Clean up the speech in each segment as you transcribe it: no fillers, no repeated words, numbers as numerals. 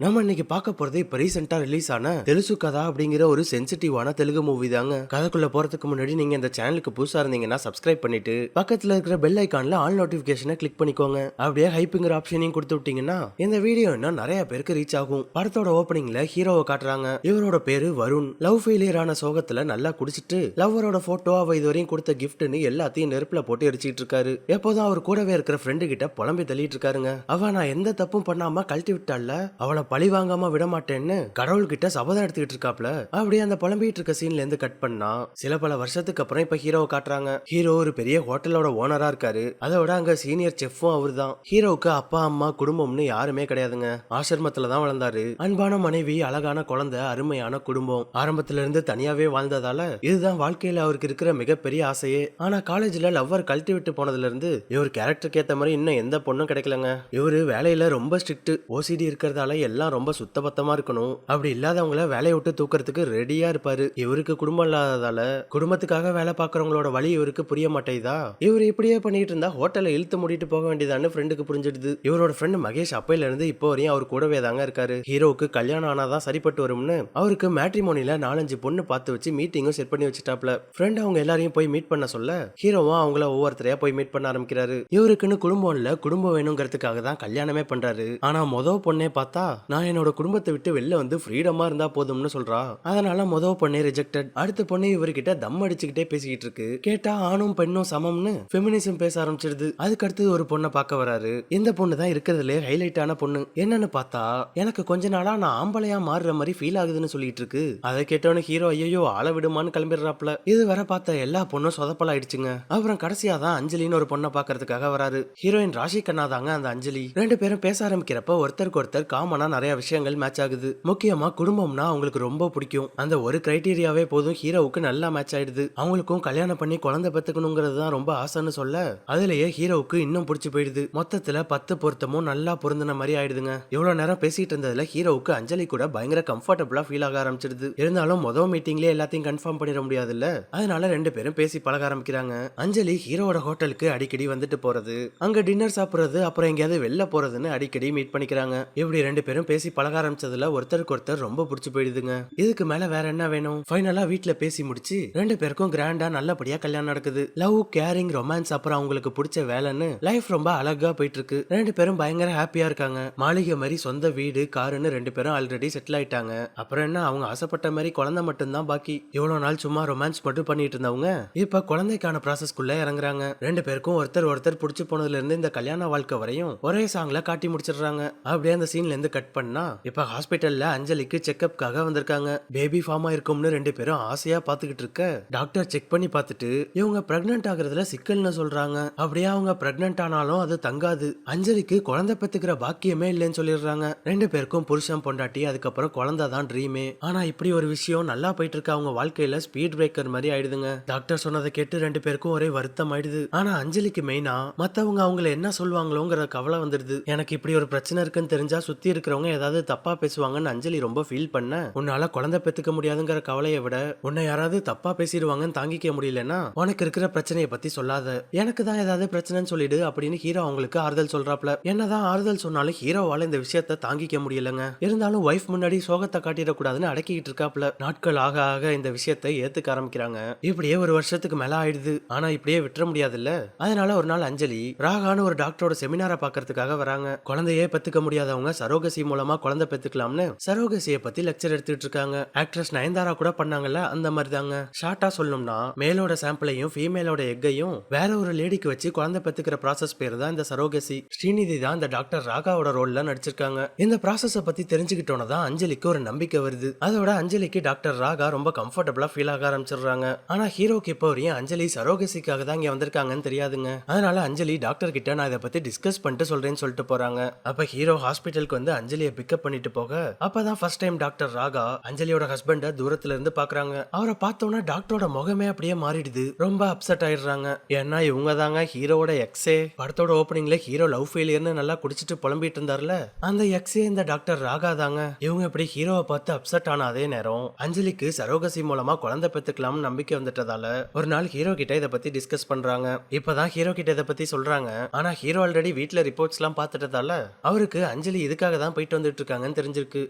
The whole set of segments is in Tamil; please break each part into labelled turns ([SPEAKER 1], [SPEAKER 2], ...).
[SPEAKER 1] நம்ம இன்னைக்கு பார்க்க போறது இப்ப ரீசெண்டா ரிலீஸ் ஆன தெலுசு கதா அப்படிங்கிற ஒரு சென்சிட்டிவான தெலுங்கு மூவி தாங்க. கதைக்குள்ள போறதுக்கு முன்னாடி நீங்க இந்த சேனலுக்கு புதுசா இருந்தீங்கன்னா சப்ஸ்கிரைப் பண்ணிட்டு பக்கத்துல இருக்கிற பெல் ஐகான்ல ஆல் நோட்டிபிகேஷனை கிளிக் பண்ணிக்கோங்க. அப்படியே ஹைப்புங்கிற ஆப்ஷனையும் கொடுத்து விட்டீங்கன்னா இந்த வீடியோ இன்னும் நிறைய பேருக்கு ரீச் ஆகும். படத்தோட ஓப்பனிங்ல ஹீரோவை காட்டுறாங்க. இவரோட பேரு வருண். லவ் ஃபெயிலியர் ஆன சோகத்துல நல்லா குடிச்சிட்டு லவ்வரோட போட்டோ அவ இதுவரையும் கொடுத்த கிஃப்ட்னு எல்லாத்தையும் நெருப்புல போட்டு எரிச்சிட்டு இருக்காரு. எப்போதும் அவர் கூடவே இருக்கிற ஃப்ரெண்டு கிட்ட புலம்பி தள்ளிட்டு இருக்காருங்க. அவ நான் எந்த தப்பும் பண்ணாம கழட்டி விட்டால, அவளை பழி வாங்காம விட மாட்டேன்னு கடவுள்கிட்ட சபதம் எடுத்துக்கிட்டு இருக்காப்ல. அப்படியே அந்த புலம்பிட்டு இருக்க சீன்ல இருந்து கட் பண்ணா சில பல வருஷத்துக்கு அப்புறம் இப்ப ஹீரோவை காட்டுறாங்க. ஹீரோ ஒரு பெரிய ஹோட்டலோட ஓனரா இருக்காரு. அதை விட அங்க சீனியர் செஃப்பும் அவரு தான். ஹீரோவுக்கு அப்பா அம்மா குடும்பம்னு யாருமே கிடையாதுங்க. ஆசிரமத்துல தான் வளர்ந்தாரு. அன்பான மனைவி, அழகான குழந்தை, அருமையான குடும்பம். ஆரம்பத்துல இருந்து தனியாவே வாழ்ந்ததால இதுதான் வாழ்க்கையில அவருக்கு இருக்கிற மிகப்பெரிய ஆசையே. ஆனா காலேஜ்ல லவ்வர் கழட்டி விட்டு போனதுல இருந்து இவர் கேரக்டருக்கு ஏத்த மாதிரி இன்னும் எந்த பொண்ணும் கிடைக்கலங்க. இவரு வேலையில ரொம்ப ஸ்ட்ரிக்ட். ஓசிடி இருக்கிறதால எல்லாம் ரொம்ப சுத்தபத்தமா இருக்கணும். அப்படி இல்லாதவங்கள வேலையை விட்டு தூக்குறதுக்கு ரெடியா இருப்பாரு. இவருக்கு குடும்பம் இல்லாததால குடும்பத்துக்காக வேலை பார்க்கறவங்களோட வழி இவருக்கு புரிய மாட்டேதா. இவர் இப்படியே பண்ணிட்டு இருந்தா ஹோட்டலை இழுத்து மூடிட்டு போக வேண்டியதான்னு ஃப்ரெண்டுக்கு புரிஞ்சிடுது. இவரோட ஃப்ரெண்ட் மகேஷ் அப்பையில இருந்து இப்போ வரையும் அவர் கூடவே தாங்க இருக்காரு. ஹீரோவுக்கு கல்யாணம் ஆனாதான் சரிப்பட்டு வரும்னு அவருக்கு மேட்ரிமோனில 4-5 பொண்ணு பார்த்து வச்சு மீட்டிங்கும் செட் பண்ணி வச்சுட்டாப்ல. ஃப்ரெண்ட் அவங்க எல்லாரையும் போய் மீட் பண்ண சொல்ல ஹீரோவும் அவங்கள ஒவ்வொருத்தரையா போய் மீட் பண்ண ஆரம்பிக்கிறாரு. இவருக்குன்னு குடும்பம் இல்ல, குடும்பம் வேணுங்கிறதுக்காக தான் கல்யாணமே பண்றாரு. ஆனா மொதல் பொண்ணே பார்த்தா நான் என்னோட குடும்பத்தை விட்டு வெளில வந்து ஃப்ரீடமா இருந்தா போதும்னு சொல்றா. அதனால மொதல் பொண்ணே ரிஜெக்டட். அடுத்த பொண்ணு இவர்கிட்ட தம் அடிச்சுக்கிட்டே பேசிக்கிட்டு இருக்கு. கேட்டா ஆணும் பெண்ணும் சமம்னு ஃபெமினிசம் பேச ஆரம்பிச்சிடுது. அதுக்கு அடுத்து ஒரு பொண்ணை பார்க்க வராரு. இந்த பொண்ணு தான் இருக்கிறதுலே ஹைலைட்டான பொண்ணு. என்னன்னு பார்த்தா எனக்கு கொஞ்ச நாளா நான் ஆம்பளையா மாறுற மாதிரி ஃபீல் ஆகுதுன்னு சொல்லிட்டு இருக்கு. அதை கேட்டவனு ஹீரோ ஐயோ ஆள விடுமான்னு கிளம்பிடுறாப்ல. இது வர பார்த்த எல்லா பொண்ணும் சொதப்பல் ஆயிடுச்சுங்க. அப்புறம் கடைசியா தான் அஞ்சலின்னு ஒரு பொண்ணை பாக்குறதுக்காக வராரு. ஹீரோயின் ராஷி கண்ணா தாங்க அந்த அஞ்சலி. ரெண்டு பேரும் பேச ஆரம்பிக்கிறப்ப ஒருத்தருக்கு ஒருத்தர் காமனா நிறைய விஷயங்கள் மேட்ச் ஆகுது. முக்கியமா குடும்பம்னா அவங்களுக்கு ரொம்ப பிடிக்கும். அந்த ஒரு கிரைட்டீரியாவே போதும் ஹீரோவுக்கு நல்லா மேட்ச் ஆயிடுது. அவங்களுக்கும் கல்யாணம் பண்ணி குழந்தை பெத்துக்கணுங்கிறது தான் ரொம்ப ஆசைன்னு சொல்ல அதுலயே ஹீரோவுக்கு இன்னும் பிடிச்சு போயிடுது. மொத்தத்துல 10 பொருத்தமும் நல்லா பொருந்தின மாதிரி ஆயிடுதுங்க. இவ்வளவு நேரம் பேசிட்டு இருந்ததுல ஹீரோவுக்கு அஞ்சலி கூட பயங்கர கம்ஃபர்டபுளா ஃபீல் ஆக ஆரம்பிச்சிடுது. இருந்தாலும் முதல் மீட்டிங்லயே எல்லாத்தையும் கன்ஃபார்ம் பண்ணிட முடியாதுல்ல. அதனால ரெண்டு பேரும் பேசி பழக ஆரம்பிக்கிறாங்க. அஞ்சலி ஹீரோவோட ஹோட்டலுக்கு அடிக்கடி வந்துட்டு போறது, அங்க டின்னர் சாப்பிடுறது, அப்புறம் எங்கேயாவது வெளில போறதுன்னு அடிக்கடி மீட் பண்ணிக்கிறாங்க. இப்படி ரெண்டு பேரும் பேசி பழக ஆரம்பிச்சதுல ஒருத்தருக்கு ஒருத்தர் ரொம்ப பிடிச்சு போயிடுதுங்க. இதுக்கு மேல வேற என்ன வேணும்? ஃபைனலா வீட்ல பேசி முடிச்சு ரெண்டு பேருக்கும் கிராண்டா நல்லபடியா கல்யாணம் நடக்குது. லவ், கேரிங், ரொமான்ஸ், அப்புறம் அவங்களுக்கு பிடிச்ச வேலைன்னு லைஃப் ரொம்ப அழகா போயிட்டு இருக்கு. ரெண்டு பேரும் பயங்கர ஹாப்பியா இருக்காங்க. மாளிகை மாதிரி சொந்த வீடு, காருன்னு ரெண்டு பேரும் ஆல்ரெடி செட்டில் ஆயிட்டாங்க. அப்புறம் என்ன, அவங்க ஆசைப்பட்ட மாதிரி குழந்தை மட்டும் தான் பாக்கி. இவ்வளவு நாள் சும்மா ரொமான்ஸ் மட்டும் பண்ணிட்டு இருந்தவங்க இப்ப குழந்தைக்கான ப்ராசஸ்க்குள்ள இறங்குறாங்க. ரெண்டு பேருக்கும் ஒருத்தர் ஒருத்தர் பிடிச்சு போனதுல இருந்து இந்த கல்யாண வாழ்க்கை வரையும் ஒரே சாங்ல காட்டி முடிச்சிடுறாங்க. அப்படியே அந்த சீன்ல இருந்து கட் பண்ணா இப்ப ஹாஸ்பிட்டல்ல அஞ்சலிக்கு செக்அப்காக வந்திருக்காங்க. பேபி ஃபார்ம் ஆயிருக்கும்னு ரெண்டு பேரும் ஆசையா பாத்துக்கிட்டு இருக்க டாக்டர் செக் பண்ணி பார்த்துட்டு இவங்க பிரெக்னன்ட் ஆகுறதுல சிக்கல்னு சொல்றாங்க. அப்படியே அவங்க பிரெக்னன்ட் ஆனாலும் அது தங்காது. அஞ்சலிக்கு குழந்தை பெத்துக்கிற பாக்கியமே இல்லைன்னு சொல்லிடுறாங்க. ரெண்டு பேருக்கும் புருஷன் பொண்டாட்டி, அதுக்கப்புறம் குழந்தை தான் ட்ரீமே. ஆனா இப்படி ஒரு விஷயம் நல்லா போயிட்டு இருக்க அவங்க வாழ்க்கையில ஸ்பீட் பிரேக்கர் மாதிரி ஆயிடுதுங்க. டாக்டர் சொன்னதை கேட்டு ரெண்டு பேருக்கும் ஒரே வருத்தம் ஆயிடுது. ஆனா அஞ்சலிக்கு மெயினா மத்தவங்க அவங்கள என்ன சொல்லுவாங்களோங்கிற கவலை வந்துடுது. எனக்கு இப்படி ஒரு பிரச்சனை இருக்குன்னு தெரிஞ்சா சுத்தி இருக்கிறவங்க ஏதாவது தப்பா பேசுவாங்கன்னு அஞ்சலி ரொம்ப ஃபீல் பண்ண, உன்னால குழந்தை பெத்துக்க முடியாதுங்கிற கவலையை விட உன்னை யாராவது தப்பா பேசிடுவாங்கன்னு தாங்கிக்க முடியலன்னா உனக்கு இருக்கிற பிரச்சனையை பத்தி சொல்லாத, எனக்கு தான் ஏதாவது பிரச்சனைன்னு சொல்லிடு அப்படின்னு ஹீரோ அவங்களுக்கு ஆறுதல் சொல்றாப்ல. என்னதான் ஆறுதல் சொன்னாலும் ஹீரோவால இந்த விஷயத்த தாங்கிக்க முடியலங்க. இருந்தாலும் வைஃப் முன்னாடி சோகத்தை காட்டிடக்கூடாதுன்னு அடக்கிட்டு இருக்காப்ல. நாட்கள் ஆக ஆக இந்த விஷயத்தை ஏத்துக்க ஆரம்பிக்கிறாங்க. இப்படியே ஒரு வருஷத்துக்கு மேல ஆயிடுது. ஆனா இப்படியே விட்டுற முடியாதுல்ல. அதனால ஒரு நாள் அஞ்சலி ராகான்னு ஒரு டாக்டரோட செமினாரை பாக்கிறதுக்காக வராங்க. குழந்தையே பெத்துக்க முடியாதவங்க சரோகசி மூலமா குழந்தை பெத்துக்கலாம்னு சரோகசியை பத்தி லெக்சர் எடுத்துட்டு இருக்காங்க. ஆக்ட்ரஸ் நயன்தாரா கூட பண்ணாங்கல்ல, அந்த மாதிரி தாங்க. ஷார்ட்டா சொல்லணும்னா மேலோட சாம்பிளையும் ஃபீமேலோட எக்கையும் வேற ஒரு லேடிக்கு வச்சு குழந்தை பெத்துக்கிற ப்ராசஸ் பேர் தான் இந்த சரோகசி. ஸ்ரீநிதி தான் இந்த டாக்டர் ராகாவோட ரோல்ல நடிச்சிருக்காங்க. இந்த ப்ராசஸ பத்தி தெரிஞ்சுக்கிட்டோன்னு தான் அஞ்சலிக்கு ஒரு நம்பிக்கை வருது. அதோட அஞ்சலிக்கு டாக்டர் ராகா ரொம்ப கம்ஃபர்டபுளா ஃபீல் ஆக ஆரம்பிச்சிடுறாங்க. ஆனா ஹீரோக்கு இப்போ வரையும் அஞ்சலி சரோகசிக்காக தான் இங்க வந்திருக்காங்கன்னு தெரியாதுங்க. அதனால அஞ்சலி டாக்டர் கிட்ட நான் இதை பத்தி டிஸ்கஸ் பண்ணிட்டு சொல்றேன்னு சொல்லிட்டு போறாங்க. அப்ப ஹீரோ ஹாஸ்பிட்டலுக்கு வந்து அஞ்சலியை பிக்கப் பண்ணிட்டு போக அப்பதான் ஃபர்ஸ்ட் டைம் டாக்டர் ராகா அஞ்சலியோட ஹஸ்பண்ட தூரத்துல இருந்து பாக்குறாங்க. அவரை பார்த்தோன்னா டாக்டரோட முகமே அப்படியே மாறிடுது. ரொம்ப அப்செட் ஆயிடுறாங்க. ஏன்னா இவங்க தாங்க ஹீரோவோட எக்ஸே. படத்தோட ஓப்பனிங்ல ஹீரோ லவ் ஃபெயிலியர்னு நல்லா குடிச்சிட்டு புலம்பிட்டு இருந்தார்ல, அந்த எக்ஸே இந்த டாக்டர் ராகா தாங்க. இவங்க இப்படி ஹீரோவை பார்த்து அப்செட் ஆன அதே நேரம் அஞ்சலிக்கு சரோகசி மூலமா குழந்தை பெத்துக்கலாம்னு நம்பிக்கை வந்துட்டதால ஒரு நாள் ஹீரோ கிட்ட இதை பத்தி டிஸ்கஸ் பண்றாங்க. இப்பதான் ஹீரோ கிட்ட இதை பத்தி சொல்றாங்க. ஆனா ஹீரோ ஆல்ரெடி வீட்டுல ரிப்போர்ட்ஸ் எல்லாம் பார்த்துட்டதால அவருக்கு அஞ்சலி இதுக்காக தான் போய் போயிட்டு வந்துட்டு இருக்காங்கன்னு தெரிஞ்சிருக்கு.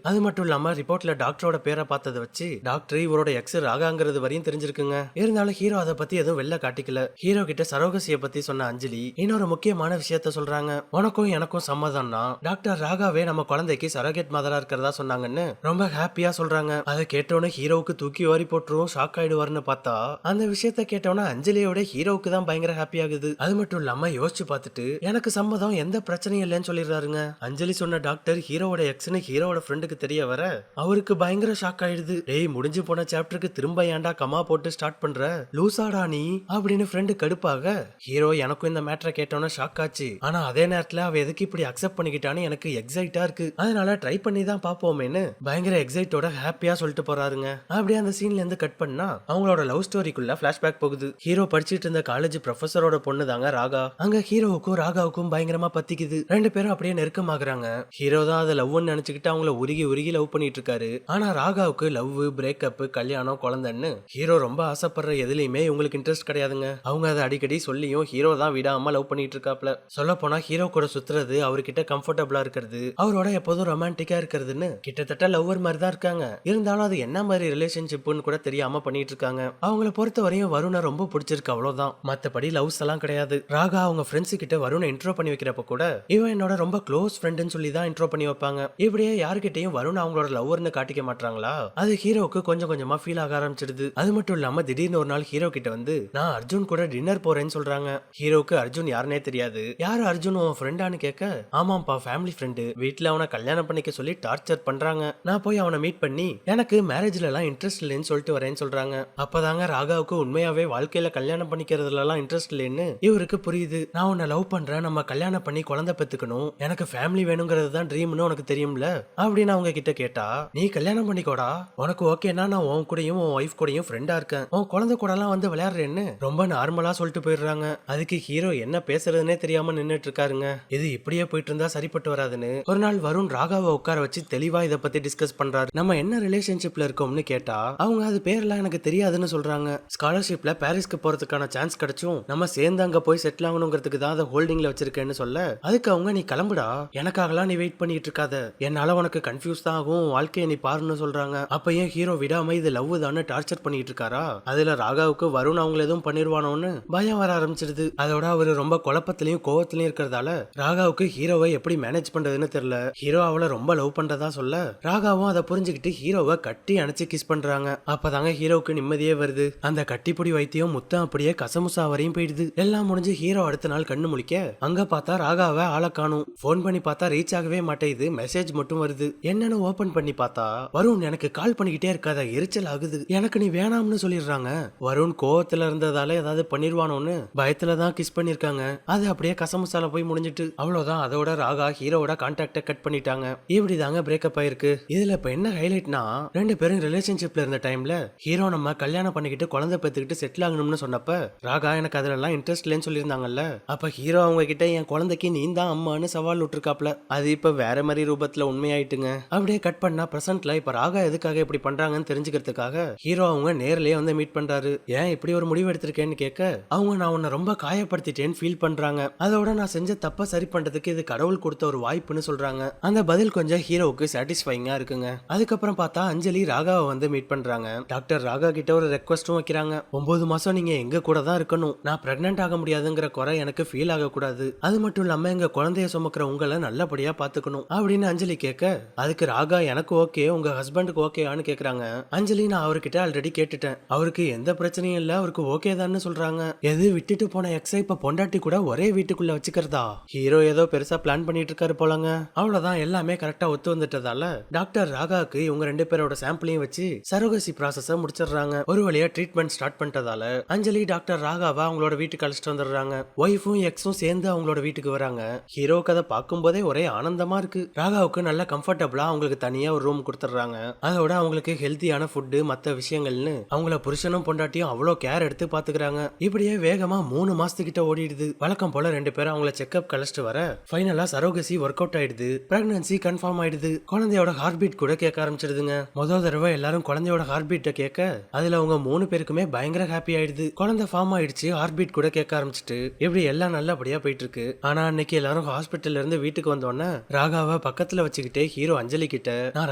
[SPEAKER 1] அது மட்டும் இல்லாம ரிப்போர்ட்ல டாக்டரோட பேரை பார்த்ததை வச்சு டாக்டர் இவரோட எக்ஸ் ராகாங்கிறது வரையும் தெரிஞ்சிருக்குங்க. இருந்தாலும் ஹீரோ அதை பத்தி எதுவும் வெளில காட்டிக்கல. ஹீரோ கிட்ட சரோகசியை பத்தி சொன்ன அஞ்சலி இன்னொரு முக்கியமான விஷயத்த சொல்றாங்க. உனக்கும் எனக்கும் சம்மதம்னா டாக்டர் ராகாவே நம்ம குழந்தைக்கு சரோகேட் மதரா இருக்கிறதா சொன்னாங்கன்னு ரொம்ப ஹாப்பியா சொல்றாங்க. அதை கேட்டோன்னு ஹீரோவுக்கு தூக்கி வாரி போட்டுரும் ஷாக் ஆயிடுவாருன்னு பார்த்தா அந்த விஷயத்த கேட்டோன்னா அஞ்சலியோட ஹீரோவுக்கு தான் பயங்கர ஹாப்பி ஆகுது. அது மட்டும் இல்லாம யோசிச்சு பார்த்துட்டு எனக்கு சம்மதம் எந்த பிரச்சனையும் இல்லைன்னு சொல்லிடுறாருங்க. அஞ்சலி சொன்ன டாக்டர் ஹீரோவோட எக்ஸ்னு ஹீரோவோட ஃப்ரெண்டுக்கு தெரிய வர அவருக்கு பயங்கர ஷாக் ஆயிடுது. டேய் முடிஞ்சு போன சாப்டருக்கு திரும்ப ஏன்டா கமா போட்டு ஸ்டார்ட் பண்ற லூசாடா நீ அப்படின்னு ஃப்ரெண்டு கடுப்பாக ஹீரோ எனக்கும் இந்த மேட்டரை கேட்டோன்னா ஷாக் ஆச்சு. ஆனா அதே நேரத்துல அவ எதுக்கு இப்படி அக்செப்ட் பண்ணிக்கிட்டான்னு எனக்கு எக்ஸைட்டா இருக்கு. அதனால ட்ரை பண்ணி தான் பாப்போமேன்னு பயங்கர எக்ஸைட்டோட ஹாப்பியா சொல்லிட்டு போறாருங்க. அப்படியே அந்த சீன்ல இருந்து கட் பண்ணா அவங்களோட லவ் ஸ்டோரிக்குள்ள பிளாஷ்பேக் போகுது. ஹீரோ படிச்சிட்டு இருந்த காலேஜ் ப்ரொஃபஸரோட பொண்ணு தாங்க ராகா. அங்க ஹீரோவுக்கும் ராகாவுக்கும் பயங்கரமா பத்திக்குது. ரெண்டு பேரும் அப்படியே நெருக்கமாகறாங்க. ஹீரோ தான் அதை லவ்னு நினைச்சுக்கிட்டு அவங்கள உருகி உருகி லவ் பண்ணிட்டு இருக்காரு. ஆனா ராகாவுக்கு லவ், பிரேக்கப், கல்யாணம், குழந்தைன்னு ஹீரோ ரொம்ப ஆசைப்படுற எதுலயுமே இவங்களுக்கு இன்ட்ரெஸ்ட் கிடையாதுங்க. அவங்க அதை அடிக்கடி சொல்லியும் ஹீரோ தான் விடாம லவ் பண்ணிட்டு இருக்காப்ல. சொல்ல போனா ஹீரோ கூட சுத்துறது, அவர்கிட்ட கம்ஃபர்டபுளா இருக்கிறது, அவரோட எப்போதும் ரொமான்டிக்கா இருக்கிறதுன்னு கிட்டத்தட்ட லவ்வர் மாதிரி தான் இருக்காங்க. இருந்தாலும் அது என்ன மாதிரி ரிலேஷன்ஷிப்னு கூட தெரியாம பண்ணிட்டு இருக்காங்க. அவங்கள பொறுத்த வரையும் வருணை ரொம்ப பிடிச்சிருக்கு அவ்வளவுதான். மத்தபடி லவ்ஸ் எல்லாம் கிடையாது. ராகா அவங்க ஃப்ரெண்ட்ஸ் கிட்ட வருணை இன்ட்ரோ பண்ணி வைக்கிறப்ப கூட இவன் என்னோட ரொம்ப க்ளோஸ் ஃப்ரெண்ட்னு சொல்லி தான் இன்ட்ரோ பண்ணி வைப்பாங்க. இப்படியே யாருக்கிட்டையும் வருண் அவங்களோட லவ்வர்னு காட்டிக்க மாட்டாங்களா? அது ஹீரோவுக்கு கொஞ்சம் கொஞ்சமா ஃபீல் ஆக ஆரம்பிச்சிடுது. அது மட்டும் இல்லாம திடீர்னு ஒரு நாள் ஹீரோ கிட்ட வந்து நான் அர்ஜுன் கூட டின்னர் போறேன்னு சொல்றாங்க. ஹீரோக்கு அர்ஜுன் யாருனே தெரியாது. யாரு அர்ஜுன் உன் ஃப்ரெண்டான்னு கேட்க ஆமாப்பா ஃபேமிலி ஃப்ரெண்டு, வீட்டுல அவனை கல்யாணம் பண்ணிக்க சொல்லி டார்ச்சர் பண்றாங்க. நான் போய் அவனை மீட் பண்ணி எனக்கு மேரேஜ்ல எல்லாம் இன்ட்ரெஸ்ட் இல்லைன்னு சொல்லிட்டு வரேன்னு சொல்றாங்க. அப்பதாங்க ராகாவுக்கு உண்மையாவே வாழ்க்கையில கல்யாணம் பண்ணிக்கிறதுல எல்லாம் இன்ட்ரெஸ்ட் இல்லைன்னு இவருக்கு புரியுது. நான் உன்னை லவ் பண்றேன், நம்ம கல்யாணம் பண்ணி குழந்தை பெத்துக்கணும், எனக்கு ஃபேமிலி வேணுங்கிறது தான் ட்ரீம்னு உனக்கு தெரியும்ல அப்படின்னு அவங்க கிட்ட கேட்டா நீ கல்யாணம் பண்ணிக்கோடா, உனக்கு ஓகேனா நான் உன் கூடயும் உன் ஒய்ஃப் கூடயும் ஃப்ரெண்டா இருக்கேன், உன் குழந்தை கூட எல்லாம் வந்து விளையாடுறேன்னு ரொம்ப நார்மலா சொல்லிட்டு போயிடுறாங்க. அதுக்கு ஹீரோ என்ன பேசுறதுன்னே தெரியாம நின்னுட்டு இருக்காருங்க. இது இப்படியே போயிட்டு இருந்தா சரிப்பட்டு வராதுன்னு ஒரு நாள் வருண் ராகாவை உட்கார வச்சு தெளிவா இதை பத்தி டிஸ்கஸ் பண்றாரு. நம்ம என்ன ரிலேஷன்ஷிப்ல இருக்கோம்னு கேட்டா அவங்க அது பேர்லாம் எனக்கு தெரியாதுன்னு சொல்றாங்க. ஸ்காலர்ஷிப்ல பாரிஸ்க்கு போறதுக்கான சான்ஸ் கிடைச்சும் நம்ம சேர்ந்து அங்க போய் செட்டில் ஆகணுங்கிறதுக்கு தான் அதை ஹோல்டிங்ல வச்சிருக்கேன்னு சொல்ல அதுக்கு அவங்க நீ கிளம்புடா, எனக்காகலாம் நீ வெயிட் பண்ணிட்டு இருக்காத, என்னால உனக்கு கன்ஃபியூஸ் தான் ஆகும், வாழ்க்கையை நீ பாருன்னு சொல்றாங்க. அப்ப ஏன் ஹீரோ விடாம இது லவ் தானே டார்ச்சர் பண்ணிட்டு இருக்காரா? அதுல ராகாவுக்கு வருண் அவங்கள எதுவும் பண்ணிடுவானோன்னு பயம் வர ஆரம்பிச்சிடுது. அதோட அவரு ரொம்ப குழப்பத்திலையும் கோவத்திலையும் இருக்கிறதால ராகாவுக்கு ஹீரோவை எப்படி மேனேஜ் பண்றதுன்னு தெரியல. ஹீரோ அவளை ரொம்ப லவ் பண்றதா சொல்ல ராகாவும் அதை புரிஞ்சுக்கிட்டு ஹீரோவை கட்டி அணைச்சு கிஸ் பண்றாங்க. அப்பதாங்க ஹீரோவுக்கு நிம்மதியே வருது. அந்த கட்டிப்பிடி வைத்தியம் முத்தம் அப்படியே கசமுசா வரையும் போயிடுது. எல்லாம் முடிஞ்சு ஹீரோ அடுத்த நாள் கண்ணு முழிக்க அங்க பார்த்தா ராகாவை ஆளை காணும். போன் பண்ணி பார்த்தா ரீச் ஆகவே மாட்டேங்குது, மெசேஜ் மட்டும் வருது. என்னன்னு ஓபன் பண்ணி பார்த்தா வருண் எனக்கு கால் பண்ணிக்கிட்டே இருக்காத, எரிச்சல் ஆகுது, எனக்கு நீ வேணாம்னு சொல்லிடுறாங்க. வருண் கோவத்துல இருந்ததால ஏதாவது பண்ணிடுவானோன்னு பயத்துலதான் கிஸ் பண்ணிருக்காங்க. அது அப்படியே கசமுசால போய் முடிஞ்சிட்டு அவ்வளவுதான். அதோட ராகா ஹீரோவோட கான்டாக்ட கட் பண்ணிட்டாங்க. இப்படிதாங்க பிரேக்கப் ஆயிருக்கு. இதுல இப்ப என்ன ஹைலைட்னா ரெண்டு பேரும் ரிலேஷன்ஷிப்ல இருந்த டைம்ல ஹீரோ நம்ம கல்யாணம் பண்ணிக்கிட்டு குழந்தை பெத்துக்கிட்டு செட்டில் ஆகணும்னு சொன்னப்ப ராகா எனக்கு அதுல எல்லாம் இன்ட்ரெஸ்ட் இல்லைன்னு சொல்லியிருந்தாங்கல்ல. அப்ப ஹீரோ அவங்க கிட்ட என் குழந்தைக்கு நீ தான் அம்மான்னு சவால் விட்டுருக்காப்ல. அது இப்ப வேற மாதிரி ரூபத்துல உண்மையாயிட்டுங்க. அப்படியே கட் பண்ணா பிரசன்ட்ல இப்ப ராகா எதுக்காக இப்படி பண்றாங்கன்னு தெரிஞ்சுக்கிறதுக்காக ஹீரோ அவங்க நேர்லயே வந்து மீட் பண்றாரு. ஏன் இப்படி ஒரு முடிவு எடுத்திருக்கேன்னு கேட்க அவங்க நான் உன்னை ரொம்ப காயப்படுத்திட்டேன்னு ஃபீல் பண்றாங்க. அதோட நான் செஞ்ச தப்ப சரி பண்றதுக்கு இது கடவுள் கொடுத்த ஒரு வாய்ப்புன்னு சொல்றாங்க. அந்த பதில் கொஞ்சம் ஹீரோவுக்கு சாட்டிஸ்ஃபைங்கா இருக்குங்க. அதுக்கப்புறம் பார்த்தா அஞ்சலி ராகாவை வந்து மீட் பண்றாங்க. டாக்டர் ராகா கிட்ட ஒரு ரெக்வஸ்டும் வைக்கிறாங்க. 9 மாசம் நீங்க எங்க கூட தான் இருக்கணும், நான் பிரெக்னன்ட் ஆக முடியாதுங்கிற குறை எனக்கு ஃபீல் ஆக கூடாது, அது மட்டும் இல்லாம எங்க குழந்தைய சுமக்கிற உங்களை நல்லபடியா பாத்துக்கணும் அப்படின்னு அஞ்சலி கேட்க அதுக்கு ராகா எனக்கு ஓகே, உங்க ஹஸ்பண்டுக்கு ஓகேயான்னு கேக்குறாங்க. அஞ்சலி நான் அவர்கிட்ட ஆல்ரெடி கேட்டுட்டேன், அவருக்கு எந்த பிரச்சனையும் இல்ல, அவருக்கு ஓகே தான் சொல்றாங்க. எது விட்டுட்டு போன எக்ஸை இப்ப பொண்டாட்டி கூட ஒரே வீட்டுக்குள்ள வச்சுக்கிறதா? ஹீரோ ஏதோ பெருசா பிளான் பண்ணிட்டு இருக்காரு போலங்க. அவ்வளவுதான், எல்லாமே கரெக்டா ஒத்து வந்துட்டதால டாக்டர் ராகாக்கு இவங்க ரெண்டு பேரோட சாம்பிளையும் வச்சு சரோகசி ப்ராசஸ முடிச்சிடுறாங்க. ஒரு வழியா ட்ரீட்மெண்ட் ஸ்டார்ட் பண்ணிட்டதால அஞ்சலி டாக்டர் ராகாவை அவங்களோட வீட்டுக்கு அழைச்சிட்டு வந்துடுறாங்க. ஒய்ஃபும் எக்ஸும் சேர்ந்து அவங்களோட வீட்டுக்கு வராங்க. ஹீரோ கதை பார்க்கும் போதே ஒரே ஆனந்தமா இருக்கு. ராகாவுக்கு நல்ல கம்ஃபர்டபுளா அவங்களுக்கு தனியா ஒரு ரூம் கொடுத்துறாங்க. அதோட அவங்களுக்கு ஹெல்த்தியான ஃபுட்டு மத்த விஷயங்கள்னு அவங்கள புருஷனும் பொண்டாட்டியும் அவ்வளோ கேர் எடுத்து பாத்துக்கிறாங்க. இப்படியே வேகமா 3 மாசத்துக்கிட்ட ஓடிடுது. வழக்கம் போல ரெண்டு பேரும் அவங்கள செக்அப் கழிச்சிட்டு வர ஃபைனலா சரோகசி ஒர்க் அவுட் ஆயிடுது. பிரெக்னன்சி கன்ஃபார்ம் ஆயிடுது. குழந்தையோட ஹார்ட் பீட் கூட கேட்க ஆரம்பிச்சிடுதுங்க. முதல் தடவை எல்லாரும் குழந்தையோட ஹார்ட் பீட்டை கேட்க அதுல அவங்க 3 பேருக்குமே பயங்கர ஹாப்பி ஆயிடுது. குழந்தை ஃபார்ம் ஆயிடுச்சு, ஹார்ட் பீட் கூட கேட்க ஆரம்பிச்சிட்டு இப்படி எல்லாம் நல்லபடியா போயிட்டு இருக்கு. ஆனா அன்னைக்கு எல்லாரும் ஹாஸ்பிட்டல்ல இருந்து வீட்டுக்கு வந்தோடனே ராகாவை பக்கத்துல வச்சுக்கிட்டே ஹீரோ அஞ்சலி கிட்ட நான்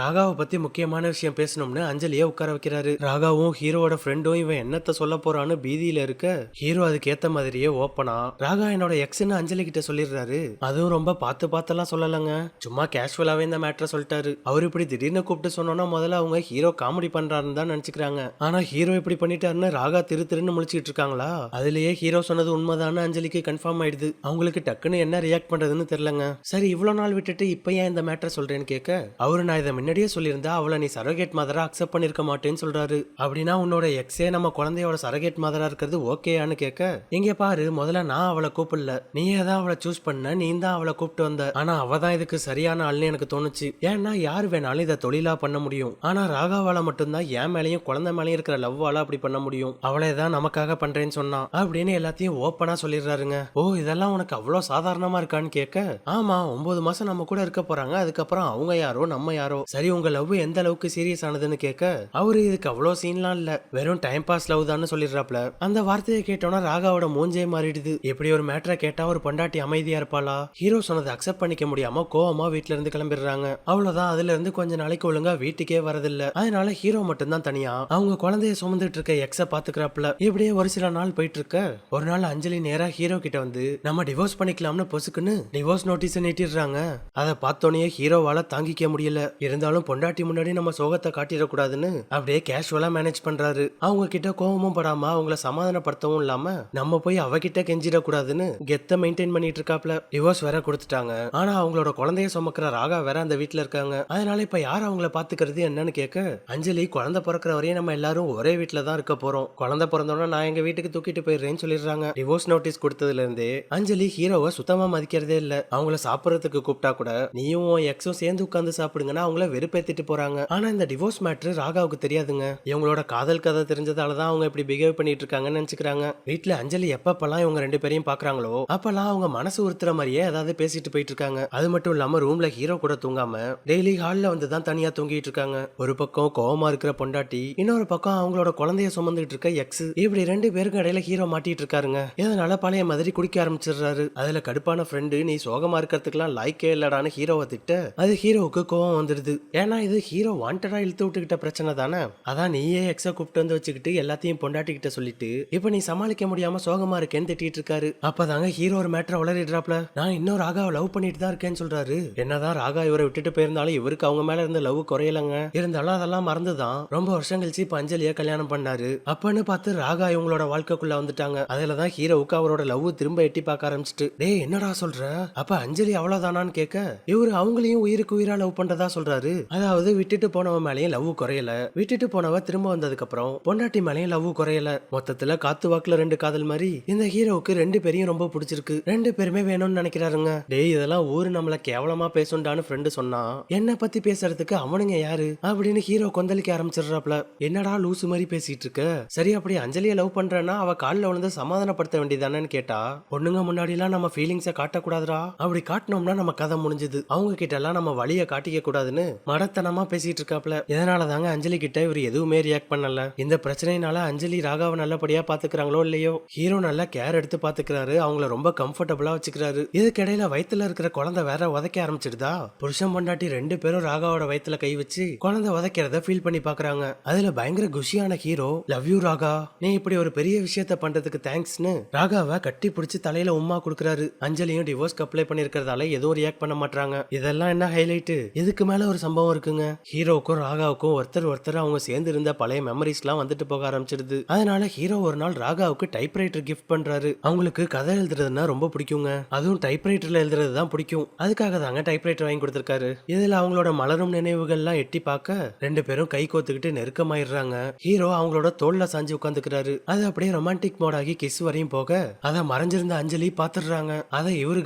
[SPEAKER 1] ராகாவை பத்தி முக்கியமான விஷயம் பேசணும்னு அஞ்சலியை உட்கார வைக்கிறாரு. ராகாவும் ஹீரோவோட ஃப்ரெண்டும் இவன் என்னத்த சொல்ல போறான்னு பீதியில இருக்க ஹீரோ அதுக்கு ஏத்த மாதிரியே ஓப்பனா ராகா என்னோட எக்ஸ்ன்னு அஞ்சலி கிட்ட சொல்லிடுறாரு. அதுவும் ரொம்ப பார்த்தெல்லாம் சொல்லலங்க, சும்மா கேஷுவலாவே இந்த மேட்டரை சொல்லிட்டாரு. அவர் இப்படி திடீர்னு கூப்பிட்டு சொன்னோன்னா முதல்ல அவங்க ஹீரோ காமெடி பண்றாருன்னு தான் நினைச்சுக்கிறாங்க. ஆனா ஹீரோ இப்படி பண்ணிட்டாருன்னு ராகா திருன்னு முழிச்சிட்டு இருக்காங்களா, அதுலயே ஹீரோ சொன்னது உண்மைதான்னு அஞ்சலிக்கு கன்ஃபார்ம் ஆயிடுது. அவங்களுக்கு டக்குன்னு என்ன ரியாக்ட் பண்றதுன்னு தெரியலங்க. சரி இவ்வளவு நாள் விட்டுட்டு இப்ப ஏன் இந்த மேட்டர் சொல்றேன்னு கேட்க அவரு நான் இதை முன்னாடியே சொல்லியிருந்தா அவளை நீ சரோகேட் மதரா அக்செப்ட் பண்ணிருக்க மாட்டேன்னு சொல்றாரு. அப்படின்னா உன்னோட எக்ஸே நம்ம குழந்தையோட சரோகேட் மதரா இருக்கிறது ஓகேயான்னு கேட்க இங்க பாரு முதல்ல நான் அவளை கூப்பிடல, நீயே தான் அவளை சூஸ் பண்ண, நீ தான் அவளை கூப்பிட்டு வந்த. ஆனா அவ தான் இதுக்கு சரியான ஆள்னு எனக்கு தோணுச்சு. ஏன்னா யார் வேணாலும் இதை தொழிலா பண்ண முடியும். ஆனா ராகாவால மட்டும்தான் என் மேலையும் குழந்தை மேலையும் இருக்கிற லவ்வால அப்படி பண்ண முடியும். அவளை தான் நமக்காக பண்றேன்னு சொன்னான் அப்படின்னு எல்லாத்தையும் ஓப்பனா சொல்லிடுறாருங்க. ஓ இதெல்லாம் உனக்கு அவ்வளவு சாதாரணமா இருக்கான்னு கேட்க ஆமா 9 மாசம் நம்ம கூட இருக்க போறாங்க, அதுக்கப்புறம் அவங்க யாரோ நம்ம யாரோ. சரி உங்க லவ் எந்த அளவுக்கு சீரியஸ் ஆனதுன்னு கேட்க அவரு இதுக்கு அவ்வளவு சீன்லாம் இல்ல, வெறும் டைம் பாஸ் லவ் தான் சொல்லிடுறாப்ல. அந்த வார்த்தையை கேட்டோன்னா ராகாவோட மூஞ்சே மாறிடுது. எப்படி ஒரு மேட்டரை கேட்டா ஒரு பொண்டாட்டி அமைதியா இருப்பாளா, ஹீரோ சொன்னதை அக்செப்ட் பண்ணிக்க முடியாம கோவமா வீட்டுல இருந்து கிளம்பிடுறாங்க. அவ்வளவுதான், அதுல இருந்து கொஞ்ச நாளைக்கு ஒழுங்கா வீட்டுக்கே வரதில்ல. அதனால ஹீரோ மட்டும் தான் தனியா அவங்க குழந்தைய சுமந்துட்டு இருக்க எக்ஸ பாத்துக்கிறாப்ல. இப்படியே ஒரு சில நாள் போயிட்டு இருக்க ஒரு நாள் அஞ்சலி நேரா ஹீரோ கிட்ட வந்து நம்ம டிவோர்ஸ் பண்ணிக்கலாம்னு பொசுக்குன்னு டிவோர்ஸ் நோட்டீஸ் நீட்டிடுறாங்க. அதை பார்த்தோன்னே ஹீரோவால தாங்கிக்க முடியல. இருந்தாலும் பொண்டாட்டி முன்னாடி நம்ம சோகத்தை காட்டிடக்கூடாதுன்னு அப்படியே கேஷுவலா மேனேஜ் பண்றாரு. அவங்க கிட்ட கோவமும் படாம அவங்கள சமாதானப்படுத்தவும் இல்லாம நம்ம போய் அவகிட்ட கெஞ்சிடக்கூடாதுன்னு கெத்த மெயின்டைன் பண்ணிட்டு இருக்காப்ல. டிவோர்ஸ் வேற கொடுத்துட்டாங்க. ஆனா அவங்களோட குழந்தைய சுமக்கிற ராகா வேற அந்த வீட்டுல இருக்காங்க. அதனால இப்ப யார் அவங்கள பாத்துக்கிறது என்னன்னு கேட்க அஞ்சலி குழந்தை பிறக்கிற வரையும் நம்ம எல்லாரும் ஒரே வீட்டுல தான் இருக்க போறோம், குழந்தை பிறந்தோன்னா நான் எங்க வீட்டுக்கு தூக்கிட்டு போயிடுறேன்னு சொல்லிடுறாங்க. டிவோர்ஸ் நோட்டீஸ் கொடுத்ததுல இருந்தே அஞ்சலி ஹீரோவை சுத்தமா மதிக்கிறதே இல்ல. அவங்கள சாப்பிடறதுக்கு கூப்பிட்டா கூட நீயும் எக்ஸும் சேர்ந்து உட்கார்ந்து சாப்பிடுங்கன்னா அவங்கள வெறுப்பேத்திட்டு போறாங்க. ஆனா இந்த டிவோர்ஸ் மேட்ரு ராகாவுக்கு தெரியாதுங்க. இவங்களோட காதல் கதை தெரிஞ்சதாலதான் அவங்க இப்படி பிஹேவ் பண்ணிட்டு இருக்காங்கன்னு நினைச்சுக்கிறாங்க. வீட்டுல அஞ்சலி எப்பப்பெல்லாம் இவங்க 2 பேரையும் பாக்குறாங்களோ அப்பெல்லாம் அவங்க மனசு உறுத்துற மாதிரியே ஏதாவது பேசிட்டு போயிட்டு இருக்காங்க. அது மட்டும் இல்லாம ரூம்ல ஹீரோ கூட தூங்காம டெய்லி ஹால்ல வந்து தான் தனியா தூங்கிட்டு இருக்காங்க. ஒரு பக்கம் கோவமா இருக்கிற பொண்டாட்டி, இன்னொரு பக்கம் அவங்களோட குழந்தைய சுமந்துட்டு இருக்க எக்ஸ், இப்படி 2 பேருக்கு இடையில ஹீரோ மாட்டிட்டு இருக்காருங்க. இதனால பழைய மாதிரி குடிக்க ஆரம்பிச்சிடுறாரு. அதுல கடுப்பான ஃப்ரெண்டு நீ சோகமா இருக்கிறதுக்குலாம் லாய்க்கே இல்லடான்னு ஹீரோவை திட்ட அது ஹீரோவுக்கு கோவம் வந்துடுது. ஏன்னா இது ஹீரோ வாண்டடா இழுத்து விட்டுக்கிட்ட பிரச்சனை தானே. அதான் நீயே எக்ஸ கூப்பிட்டு வந்து வச்சுக்கிட்டு எல்லாத்தையும் பொண்டாட்டி கிட்ட சொல்லிட்டு இப்ப நீ சமாளிக்க முடியாம சோகமா இருக்கேன்னு திட்டிட்டு இருக்காரு. அப்பதாங்க ஹீரோ ஒரு மேட்டரை உளறிடுறாப்ல. நான் இன்னும் ராகாவை லவ் பண்ணிட்டு தான் இருக்கேன்னு சொல்றாரு. என்னதான் ராகா இவரை விட்டுட்டு போயிருந்தாலும் இவருக்கு அவங்க மேல இருந்த லவ் குறையலங்க. இருந்தாலும் அதெல்லாம் மறந்துதான் ரொம்ப வருஷம் கழிச்சு இப்ப அஞ்சலியா கல்யாணம் பண்ணாரு. அப்பன்னு பார்த்து ராகா இவங்களோட வாழ்க்கைக்குள்ள வந்துட்டாங்க. அதுலதான் ஹீரோவுக்கு அவரோட லவ் திரும்ப எட்டி பார்க்க ஆரம்பிச்சிட்டு டேய் என்னடா சொல்ற, அப்ப அஞ்சலி அவ்வளவுதானான்னு கேட்க இவரு அவங்களையும் உயிருக்கு உயிரா லவ் பண்றதா சொல்றாரு. அதாவது விட்டுட்டு போனவ மேலயும் லவ் குறையல, விட்டுட்டு போனவ திரும்ப வந்ததுக்கு அப்புறம் பொண்டாட்டி மேலயும் லவ் குறையல. மொத்தத்துல காத்து வாக்குல 2 காதல் மாதிரி இந்த ஹீரோவுக்கு 2 பேரையும் ரொம்ப பிடிச்சிருக்கு. 2 பேருமே வேணும்னு நினைக்கிறாருங்க. டேய் இதெல்லாம் ஊரு நம்மள கேவலமா பேசுண்டான்னு ஃப்ரெண்டு சொன்னா என்ன பத்தி பேசுறதுக்கு அவனுங்க யாரு அப்படின்னு ஹீரோ கொந்தளிக்க ஆரம்பிச்சிடுறாப்ல. என்னடா லூசு மாதிரி பேசிட்டு இருக்க, சரி அப்படி அஞ்சலியை லவ் பண்றேன்னா அவ காலில் விழுந்து சமாதானப்படுத்த வேண்டியதானேன்னு கேட்டா பொண்ணுங்க முன்னாடி எல்லாம் நம்ம ஃபீலிங்ஸை காட்டக்கூடாதுரா, அப்படி காட்டினோம்னா நம்ம கதை முடிஞ்சது, அவங்க கிட்ட எல்லாம் நம்ம வழியை காட்டிக்க கூடாதுன்னு மடத்தனமா பேசிட்டு இருக்காப்ல. இதனால தாங்க அஞ்சலி கிட்ட இவர் எதுவுமே ரியாக்ட் பண்ணல. இந்த பிரச்சனையினால அஞ்சலி ராகாவை நல்லபடியா பாத்துக்கிறாங்களோ இல்லையோ ஹீரோ நல்லா கேர் எடுத்து பாத்துக்கிறாரு. அவங்கள ரொம்ப கம்ஃபர்டபுளா வச்சுக்கிறாரு. இதுக்கிடையில வயித்துல இருக்கிற குழந்தை வேற உதைக்க ஆரம்பிச்சிடுதா. புருஷன் பொண்டாட்டி 2 பேரும் ராகாவோட வயித்துல கை வச்சு குழந்தை உதைக்கிறத ஃபீல் பண்ணி பாக்குறாங்க. அதுல பயங்கர குஷியான ஹீரோ லவ் யூ ராகா, நீ இப்படி ஒரு பெரிய விஷயத்த பண்றதுக்கு தேங்க்ஸ்னு ராகாவை கட்டி பிடிச்சி தலையில உம்மா கொடுக்குறாரு. அஞ்சலியும் டிவோர்ஸ்க்கு அப்ளை பண்ணிருக்கிறதால எதுவும் ரியாக்ட் பண்ண மாட்டாங்க. இதெல்லாம் என்ன ஹைலைட், இதுக்கு மேல ஒரு சம்பவம் இருக்குங்க. ஹீரோவுக்கும் ராகாவுக்கும் ஒருத்தர் அவங்க சேர்ந்து இருந்த பழைய மெமரிஸ் எல்லாம் வந்துட்டு போக ஆரம்பிச்சிடுது. அதனால ஹீரோ ஒரு நாள் ராகாவுக்கு டைப்ரைட்டர் கிஃப்ட் பண்றாரு. அவங்களுக்கு கதை எழுதுறதுன்னா ரொம்ப பிடிக்குங்க, அதுவும் டைப்ரைட்டர்ல எழுதுறது தான் பிடிக்கும். அதுக்காக தாங்க டைப்ரைட்டர் வாங்கி கொடுத்திருக்காரு. இதுல அவங்களோட மலரும் நினைவுகள் எல்லாம் எட்டி பார்க்க 2 பேரும் கை கோத்துக்கிட்டு நெருக்கமாயிடுறாங்க. ஹீரோ அவங்களோட தோல்ல சாஞ்சு உட்காந்துக்கிறாரு. அது அப்படியே ரொமான்டிக் மோடாகி கிஸ் வரையும் போக அதை மறைஞ்சிருந்த அஞ்சலி பாத்துடுறாங்க. அதை இவரு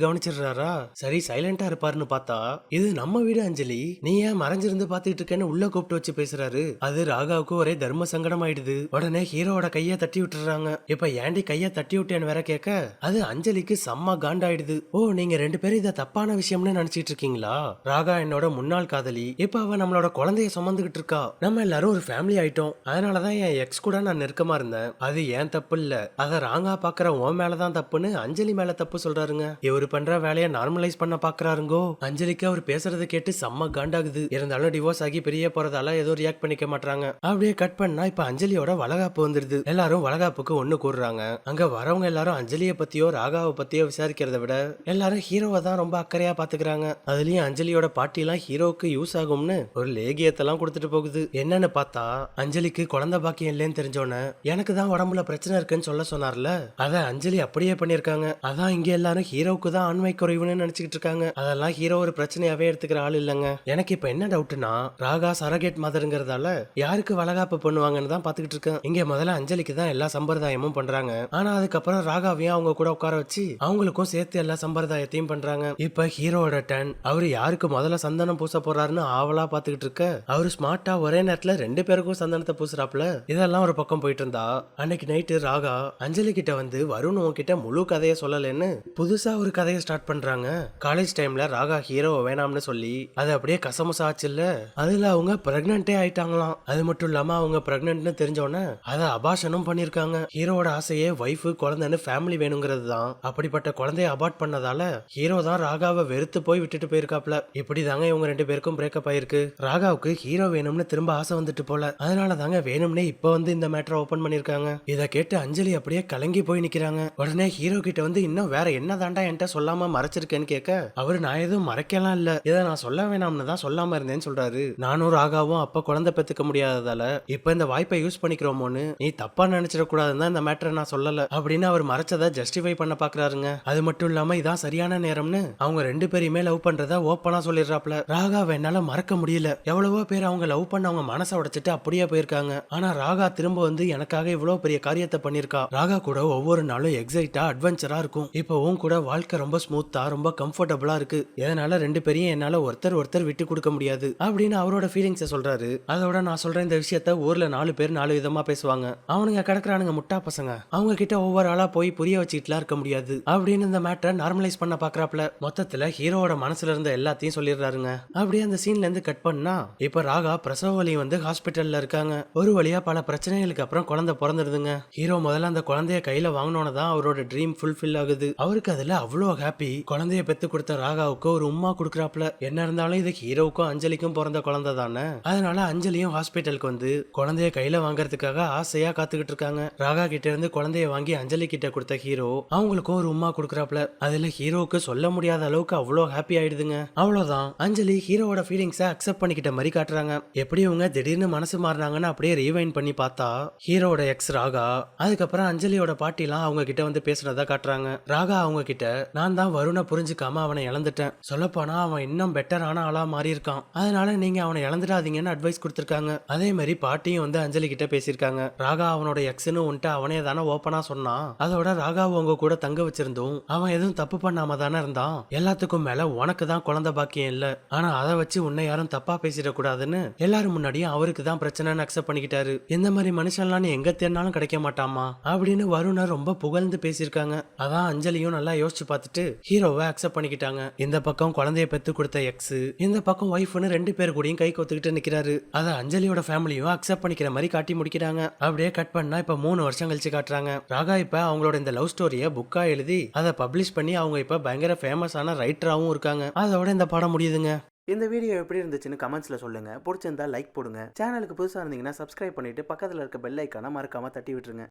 [SPEAKER 1] கவனிச்சிடுறாரா. சரி சைலண்டா இருப்பாருன்னு பார்த்தா இது நம்ம வீடு அஞ்சலி, நீ ஏன் மறைஞ்சிருந்து பாத்துட்டு இருக்கேன்னு உள்ள கூப்பிட்டு வச்சு பேசுறாரு. அது ராகாவுக்கு ஒரே தர்ம சங்கடம் ஆயிடுது. உடனே ஹீரோவோட கைய தட்டி விட்டுறாங்க. இப்ப ஏண்டி கைய தட்டி விட்டேன்னு வேற கேட்க அது அஞ்சலிக்கு செம்ம காண்டாயிடுது. ஓ நீங்க 2 பேரும் இதை தப்பான விஷயம்னு நினைச்சிட்டு இருக்கீங்களா, ராகா என்னோட முன்னாள் காதலி, இப்ப அவ நம்மளோட குழந்தைய சுமந்துகிட்டு இருக்கா, நம்ம எல்லாரும் ஒரு ஃபேமிலி ஆயிட்டோம், அதனாலதான் என் எக்ஸ் கூட நான் நெருக்கமா இருந்தேன், அது ஏன் தப்பு இல்ல, அதை ராங்கா பாக்குற உன் மேலதான் தப்புன்னு அஞ்சலி மேல தப்பு சொல்றாருங்க. இவரு பண்ற வேலையை நார்மலைஸ் பண்ண பாக்குறாருங்கோ. அஞ்சலிக்கு அவர் பேசுறதை கேட்டு செம்ம காண்டாகுது. இருந்தாலும் டிவோர்ஸ் ஆகி பெரிய போறதால ஏதோ ரியாக்ட் பண்ணிக்க மாட்டாங்க. அப்படியே கட் பண்ணா இப்ப அஞ்சலியோட வளகாப்பு வந்துருது. எல்லாரும் வளகாப்புக்கு ஒண்ணு கூடுறாங்க. அங்க வரவங்க எல்லாரும் அஞ்சலிய பத்தியோ ராகாவை பத்தியோ விசாரிக்கிறத விட எல்லாரும் ஹீரோவை தான் ரொம்ப அக்கறையா பாத்துக்கிறாங்க. அதுலயும் அஞ்சலியோட பாட்டி எல்லாம் ஹீரோவுக்கு யூஸ் ஆகும்னு ஒரு லேகியத்தெல்லாம் கொடுத்துட்டு போகுது. என்னன்னு பார்த்தா அஞ்சலிக்கு குழந்தை பாக்கியம் இல்லைன்னு தெரிஞ்சோன்னு எனக்கு தான் உடம்புல பிரச்சனை இருக்குன்னு சொல்ல சொன்னார்ல, அத அஞ்சலி அப்படியே பண்ணிருக்காங்க. அதான் இங்க எல்லாரும் ஹீரோவுக்கு தான் ஆண்மை குறைவுன்னு நினைச்சுக்கிட்டு இருக்காங்க. அதெல்லாம் ஹீரோ ஒரு பிரச்சனையாவே எடுத்துக்கிற ஆள் இல்லங்க. எனக்கு இப்ப என்ன டவுட்னா ராகா சரகேட் மதர்ங்கிறதால யாருக்கு வளகாப்பு பண்ணுவாங்கன்னு தான் பாத்துக்கிட்டு இருக்கேன். இங்க முதல்ல அஞ்சலிக்கு தான் எல்லா சம்பிரதாயமும் பண்றாங்க. ஆனா அதுக்கப்புறம் ராகாவையும் அவங்க கூட உட்கார வச்சு அவங்களுக்கும் சேர்த்து எல்லா சம்பிரதாயத்தையும் பண்றாங்க. இப்ப ஹீரோட டர்ன். அவரு யாருக்கு முதல்ல சந்தனம் பூச போறாருன்னு ஆவலா பாத்துக்கிட்டு இருக்க அவரு ஸ்மார்ட்டா ஒரே நேரத்துல 2 பேருக்கும் சந்தனத்தை பூசுறாப்ல. இதெல்லாம் ஒரு பக்கம் போயிட்டு இருந்தா அன்னைக்கு நைட்டு ராகா அஞ்சலி கிட்ட வந்து வருண் உன்கிட்ட முழு கதையை சொல்லலன்னு புதுசா ஒரு கதையை ஸ்டார்ட் பண்றாங்க. காலேஜ் டைம்ல ராகா ஹீரோ வேணாம்னு சொல்லி அது அப்படியே கசமுசா ஆச்சுல்ல. அதுல அவங்க பிரெக்னன்ட்டே ஆயிட்டாங்களாம். அது மட்டும் இல்லாம அவங்க பிரெக்னன்ட்னு தெரிஞ்சோன்னே அதை அபாஷனும் பண்ணிருக்காங்க. ஹீரோட ஆசையே வைஃப் குழந்தைன்னு ஃபேமிலி வேணுங்கிறது தான். அப்படிப்பட்ட குழந்தைய அபார்ட் பண்ணதால ஹீரோ தான் ராகாவை வெறுத்து போய் விட்டுட்டு போயிருக்காப்ல. இப்படிதாங்க இவங்க 2 பேருக்கும் பிரேக்கப் ஆயிருக்கு. ராகாவுக்கு ஹீரோ வேணும்னு திரும்ப ஆசை வந்துட்டு போல. அதனால தாங்க வேணும்னே இப்ப வந்து இந்த மேட்டரை ஓபன் பண்ணிருக்காங்க. இத கேட்டு அஞ்சலி அப்படியே கலங்கி போய் நிக்கிறாங்க. உடனே ஹீரோ கிட்ட வந்து இன்னும் வேற என்ன தாண்டா என்கிட்ட சொல்லாம மறைச்சிருக்கேன்னு கேட்க அவரு நான் எதுவும் மறைக்கலாம் இல்ல, இதை நான் சொல்ல வேணாம்னு தான் சொல்லாம இருந்தேன்னு சொல்றாரு. நானும் ராகாவும் அப்ப குழந்தை பெத்துக்க முடியாததால இப்ப இந்த வாய்ப்பை யூஸ் பண்ணிக்கிறோமோன்னு நீ தப்பா நினைச்சிட கூடாதுன்னு இந்த மேட்டரை நான் சொல்லல அப்படின்னு அவர் மறைச்சதை ஜஸ்டிஃபை பண்ண பாக்குறாருங்க. அது மட்டும் இல்லாம இதான் சரியான நேரம்னு அவங்க 2 பேரையுமே லவ் பண்றத ஓப்பனா சொல்லிடுறாப்ல. ராகாவை என்னால மறக்க முடியல. எவ்வளவோ பேர் அவங்க லவ் பண்ண அவங்க மனசை உடைச்சிட்டு அப்படியே போயிருக்காங்க. ஆனா ராகா திரும்ப வந்து எனக்காக இவ்வளவு பெரிய காரியத்தை பண்ணிருக்கா. ராகா கூட ஒவ்வொரு நாளும் எக்ஸைட்டா அட்வென்ச்சரா இருக்கும். இப்போ உன் கூட வாழ்க்கை ரொம்ப ஸ்மூத்தா ரொம்ப கம்ஃபர்டபுளா இருக்கு. இதனால 2 பேரையும் என்னால ஒருத்தர் விட்டு கொடுக்க முடியாது அப்படின்னு அவரோட ஃபீலிங்ஸை சொல்றாரு. அதோட நான் சொல்றேன் இந்த விஷயத்த ஊர்ல 4 பேர் 4 விதமா பேசுவாங்க. அவனுங்க கிடக்குறானுங்க முட்டா பசங்க. அவங்க கிட்ட ஒவ்வொரு ஆளா போய் புரிய வச்சுட்டுலாம் இருக்க முடியாது அப்படின்னு இந்த மேட்டரை நார்மலைஸ் பண்ண பாக்குறாப்ல. மொத்தத்துல ஹீரோவோட மனசுல இருந்த எல்லாத்தையும் சொல்லிடுறாருங்க. அப்படியே அந்த சீன்ல இருந்து கட் பண்ணா இப்ப ராகா பிரசவ வலி வந்து ஹாஸ்பிட்டல்ல இருக்காங்க. ஒரு வழியா பல பிரச்சனைகளுக்கு அப்புறம் குழந்தை பிறந்துடுதுங்க. ஹீரோ முதல்ல அந்த குழந்தைய கையில வாங்கினோன்னு தான் அவரோட ட்ரீம் ஃபுல்ஃபில் ஆகுது. அவருக்கு அதுல அவ்வளோ ஹாப்பி. குழந்தைய பெத்து கொடுத்த ராகாவுக்கு ஒரு உம்மா கொடுக்குறாப்ல. என்ன இருந்தாலும் இது ஹீரோவுக்கும் அஞ்சலிக்கும் பிறந்த குழந்தை தானே. அதனால அஞ்சலியும் ஹாஸ்பிட்டலுக்கு வந்து குழந்தைய கையில வாங்கறதுக்காக ஆசையா காத்துக்கிட்டு இருக்காங்க. ராகா கிட்ட இருந்து குழந்தைய வாங்கி அஞ்சலி கிட்ட கொடுத்த ஹீரோ அவங்களுக்கும் ஒரு உம்மா கொடுக்குறாப்ல. அதுல ஹீரோவுக்கு சொல்ல முடியாத அளவுக்கு அவ்வளோ ஹாப்பி ஆயிடுதுங்க. அவ்வளவுதான் அஞ்சலி ஹீரோவோட ஃபீலிங்ஸை அக்செப்ட் பண்ணிக்கிட்ட மாதிரி காட்டுறாங்க. எப்படி இவங்க திடீர்னு மனசு மாறினாங்கன்னு அப்படியே ரீவைண்ட் பண்ணி பார்த்தா ஹீரோட எக்ஸ் ராகா அதுக்கப்புறம் அஞ்சலியோட பாட்டிலாம் அவங்க கிட்ட வந்து பேசுனதா காட்டுறாங்க. ராகா அவங்க கிட்ட நான் தான் வருணை புரிஞ்சுக்காம அவனை இழந்துட்டேன். சொல்லப்போனா அவன் இன்னும் பெட்டரான ஆளா மாறி இருக்கான். அதனால நீங்க அவனை இழந்துடாதீங்கன்னு அட்வைஸ் கொடுத்திருக்காங்க. அதே மாதிரி பாட்டியும் வந்து அஞ்சலி கிட்ட பேசியிருக்காங்க. ராகா அவனோட எக்ஸ்னு உன்ட்டு அவனே தானே ஓப்பனா சொன்னான். அதோட ராகா உங்க கூட தங்க வச்சிருந்தோம் அவன் எதுவும் தப்பு பண்ணாம தானே இருந்தான். எல்லாத்துக்கும் மேல உனக்கு தான் குழந்தை பாக்கியம் இல்ல. ஆனா அதை வச்சு உன்னை யாரும் தப்பா பேசிடக்கூடாதுன்னு எல்லாரும் முன்னாடியும் அவருக்கு தான் பிரச்சனைன்னு அக்செப்ட் பண்ணிக்கிட்டாரு. இந்த மாதிரி மனுஷன்லாம் நீ எங்க தேடினாலும் கிடைக்க மாட்டாமா அப்படின்னு வருணை ரொம்ப புகழ்ந்து பேசியிருக்காங்க. அதான் அஞ்சலியும் நல்லா யோசிச்சு பார்த்துட்டு ஹீரோவை அக்செப்ட் பண்ணிக்கிட்டாங்க. இந்த பக்கம் குழந்தைய பெத்து கொடுத்த எக்ஸ், இந்த பக்கம் ஒய்ஃப்னு 2 பேர் கூடயும் கை கொத்துக்கிட்டு நிக்கிறாரு. அதை அஞ்சலியோட ஃபேமிலியும் அக்செப்ட் பண்ணிக்கிற மாதிரி காட்டி முடிக்கிறாங்க. அப்படியே கட் பண்ணா இப்ப 3 வருஷம் கழிச்சு காட்டுறாங்க. ராகா இப்ப அவங்களோட இந்த லவ் ஸ்டோரியை புக்கா எழுதி அதை பப்ளிஷ் பண்ணி அவங்க இப்ப பயங்கர ஃபேமஸான ரைட்டராகவும் இருக்காங்க. அதோட இந்த படம் முடியுதுங்க.
[SPEAKER 2] இந்த வீடியோ எப்படி இருந்துச்சுன்னு கமெண்ட்ஸ்ல சொல்லுங்க. பிடிச்சிருந்தா லைக் போடுங்க. சேனலுக்கு புதுசா இருந்தீங்கன்னா சப்ஸ்கிரைப் பண்ணிட்டு பக்கத்துல இருக்க பெல் ஐக்கான மறக்காம தட்டி விட்டுருங்க.